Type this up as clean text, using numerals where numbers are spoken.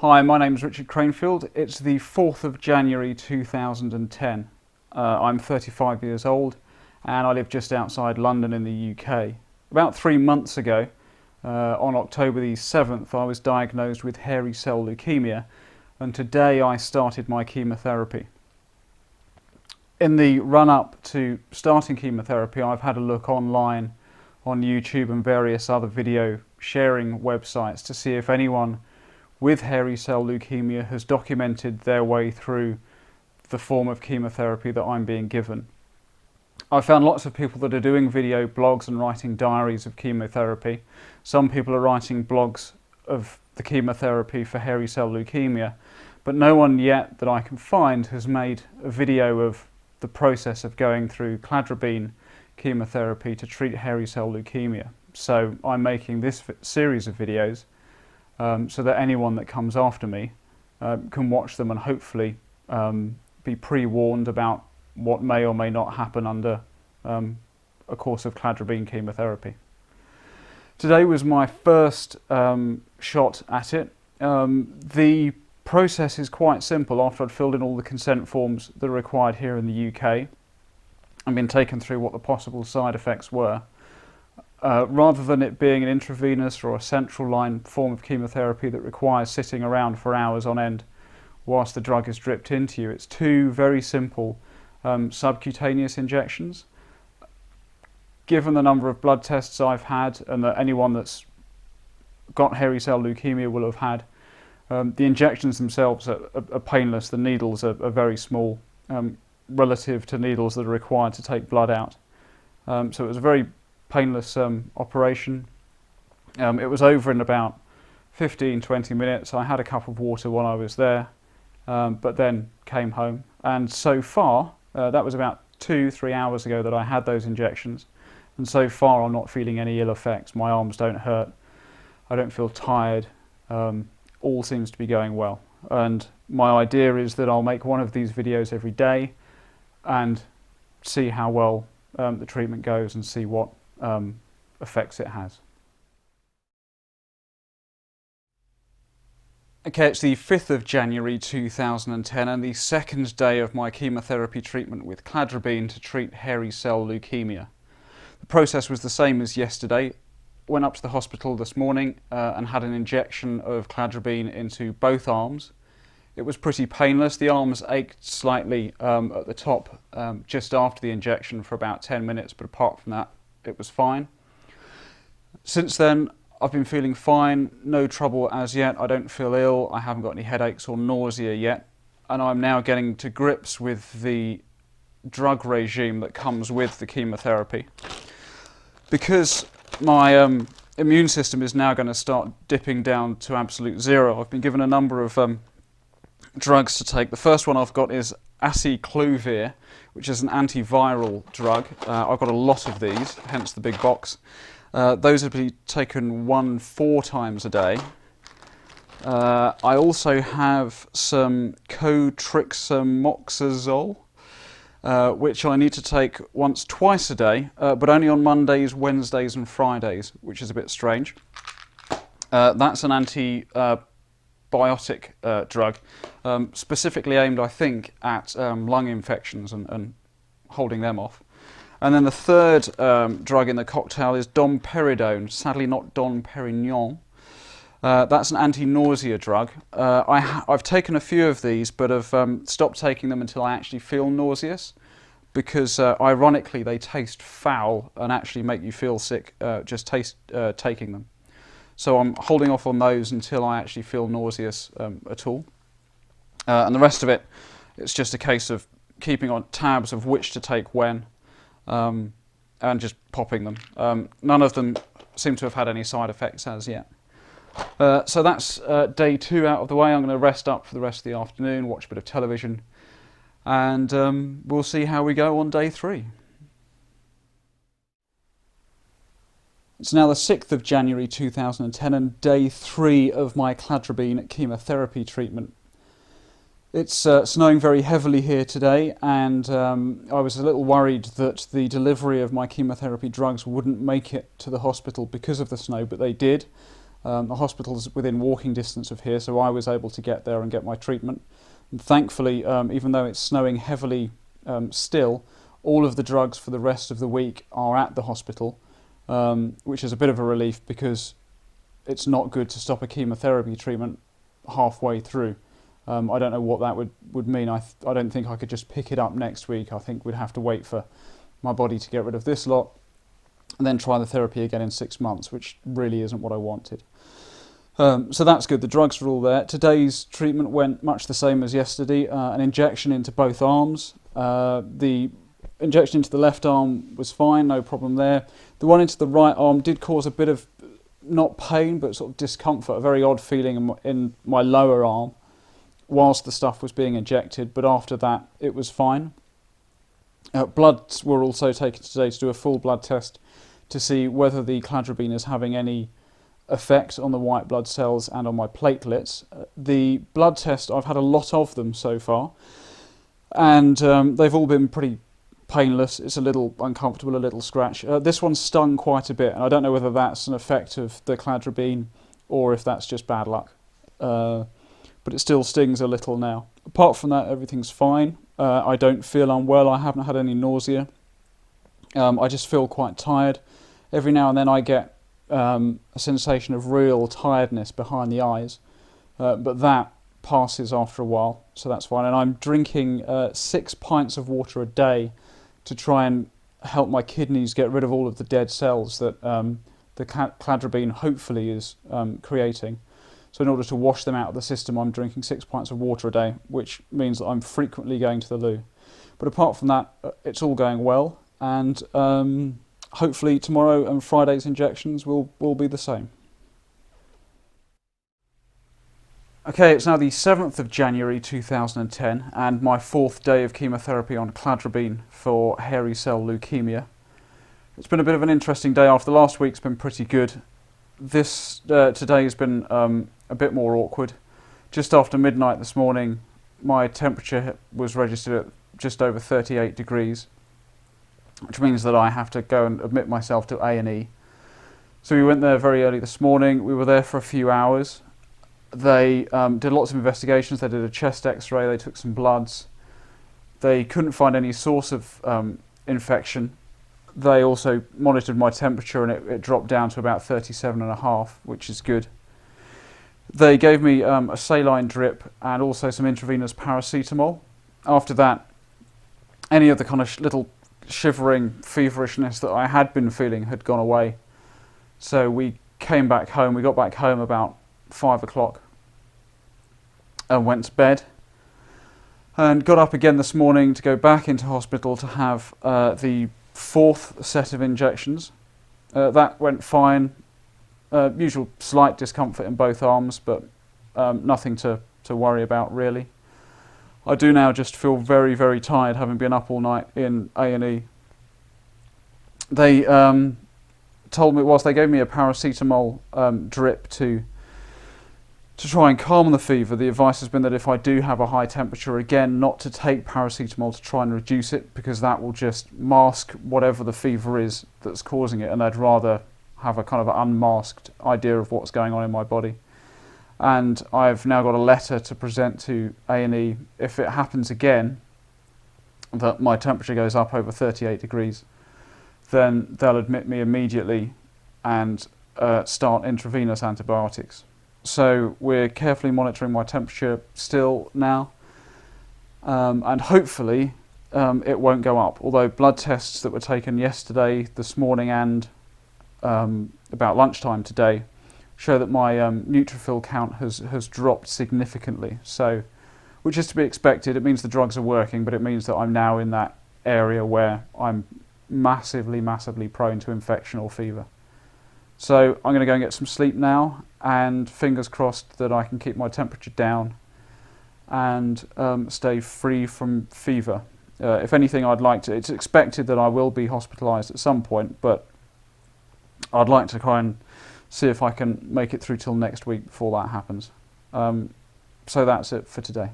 Hi, my name is Richard Cranefield. It's the 4th of January 2010. I'm 35 years old and I live just outside London in the UK. About 3 months ago, on October the 7th, I was diagnosed with hairy cell leukemia, and today I started my chemotherapy. In the run-up to starting chemotherapy, I've had a look online on YouTube and various other video sharing websites to see if anyone with hairy cell leukemia has documented their way through the form of chemotherapy that I'm being given. I found lots of people that are doing video blogs and writing diaries of chemotherapy. Some people are writing blogs of the chemotherapy for hairy cell leukemia, but no one yet that I can find has made a video of the process of going through Cladribine chemotherapy to treat hairy cell leukemia. So I'm making this series of videos so that anyone that comes after me can watch them and hopefully be pre-warned about what may or may not happen under a course of Cladribine chemotherapy. Today was my first shot at it. The process is quite simple. After I'd filled in all the consent forms that are required here in the UK and been taken through what the possible side effects were, rather than it being an intravenous or a central line form of chemotherapy that requires sitting around for hours on end whilst the drug is dripped into you, it's two very simple subcutaneous injections. Given the number of blood tests I've had and that anyone that's got hairy cell leukemia will have had, the injections themselves are painless. The needles are very small relative to needles that are required to take blood out. So it was a very painless operation. It was over in about 15-20 minutes. I had a cup of water while I was there, but then came home. And so far, that was about 2-3 hours ago that I had those injections, and so far I'm not feeling any ill effects. My arms don't hurt, I don't feel tired, all seems to be going well. And my idea is that I'll make one of these videos every day and see how well the treatment goes and see what effects it has. Okay, it's the 5th of January 2010 and the second day of my chemotherapy treatment with Cladribine to treat hairy cell leukemia. The process was the same as yesterday. Went up to the hospital this morning and had an injection of Cladribine into both arms. It was pretty painless. The arms ached slightly at the top just after the injection for about 10 minutes, but apart from that, it was fine. Since then, I've been feeling fine, no trouble as yet. I don't feel ill, I haven't got any headaches or nausea yet, and I'm now getting to grips with the drug regime that comes with the chemotherapy. Because my immune system is now going to start dipping down to absolute zero, I've been given a number of drugs to take. The first one I've got is aciclovir, which is an antiviral drug. I've got a lot of these, hence the big box. Those are to be taken 1-4 times a day. I also have some cotrimoxazole, which I need to take twice a day, but only on Mondays, Wednesdays and Fridays, which is a bit strange. That's an antibiotic drug, specifically aimed, I think, at lung infections and holding them off. And then the third drug in the cocktail is domperidone, sadly not Domperignon. That's an anti-nausea drug. I've taken a few of these, but have stopped taking them until I actually feel nauseous, because ironically they taste foul and actually make you feel sick just taking them. So I'm holding off on those until I actually feel nauseous at all. And the rest of it, it's just a case of keeping on tabs of which to take when, and just popping them. None of them seem to have had any side effects as yet. So that's day 2 out of the way. I'm going to rest up for the rest of the afternoon, watch a bit of television, and we'll see how we go on day 3. It's now the 6th of January 2010 and day 3 of my Cladribine chemotherapy treatment. It's snowing very heavily here today, and I was a little worried that the delivery of my chemotherapy drugs wouldn't make it to the hospital because of the snow, but they did. The hospital's within walking distance of here, so I was able to get there and get my treatment. And thankfully, even though it's snowing heavily still, all of the drugs for the rest of the week are at the hospital, which is a bit of a relief because it's not good to stop a chemotherapy treatment halfway through. I don't know what that would mean. I don't think I could just pick it up next week. I think we'd have to wait for my body to get rid of this lot and then try the therapy again in 6 months, which really isn't what I wanted. So that's good. The drugs are all there. Today's treatment went much the same as yesterday. An injection into both arms. The injection into the left arm was fine, no problem there. The one into the right arm did cause a bit of, not pain, but sort of discomfort, a very odd feeling in my lower arm whilst the stuff was being injected, but after that it was fine. Bloods were also taken today to do a full blood test to see whether the Cladribine is having any effect on the white blood cells and on my platelets. The blood test, I've had a lot of them so far, and they've all been pretty painless. It's a little uncomfortable, a little scratch. This one stung quite a bit, and I don't know whether that's an effect of the Cladribine or if that's just bad luck. But it still stings a little now. Apart from that, everything's fine. I don't feel unwell. I haven't had any nausea. I just feel quite tired. Every now and then I get a sensation of real tiredness behind the eyes, but that passes after a while, so that's fine. And I'm drinking 6 pints of water a day to try and help my kidneys get rid of all of the dead cells that the Cladribine hopefully is creating. So in order to wash them out of the system, I'm drinking 6 pints of water a day, which means that I'm frequently going to the loo. But apart from that, it's all going well, and hopefully tomorrow and Friday's injections will be the same. Okay, it's now the 7th of January 2010, and my 4th day of chemotherapy on Cladribine for Hairy Cell Leukaemia. It's been a bit of an interesting day. After last week's been pretty good. Today has been a bit more awkward. Just after midnight this morning, my temperature was registered at just over 38 degrees, which means that I have to go and admit myself to A&E. So we went there very early this morning. We were there for a few hours. They did lots of investigations. They did a chest x-ray, they took some bloods. They couldn't find any source of infection. They also monitored my temperature, and it dropped down to about 37.5, which is good. They gave me a saline drip and also some intravenous paracetamol. After that, any of the kind of little shivering feverishness that I had been feeling had gone away. So we came back home. We got back home about 5 o'clock and went to bed, and got up again this morning to go back into hospital to have the 4th set of injections. That went fine. Usual slight discomfort in both arms, but nothing to worry about really. I do now just feel very, very tired, having been up all night in A&E. They told me, whilst they gave me a paracetamol drip to try and calm the fever, the advice has been that if I do have a high temperature, again, not to take paracetamol to try and reduce it, because that will just mask whatever the fever is that's causing it, and I'd rather have a kind of unmasked idea of what's going on in my body. And I've now got a letter to present to A&E. If it happens again that my temperature goes up over 38 degrees, then they'll admit me immediately and start intravenous antibiotics. So we're carefully monitoring my temperature still now, and hopefully it won't go up. Although blood tests that were taken yesterday, this morning, and about lunchtime today show that my neutrophil count has dropped significantly. So, which is to be expected. It means the drugs are working, but it means that I'm now in that area where I'm massively, massively prone to infection or fever. So I'm going to go and get some sleep now, and fingers crossed that I can keep my temperature down and stay free from fever. If anything, it's expected that I will be hospitalised at some point, but I'd like to try and see if I can make it through till next week before that happens. So that's it for today.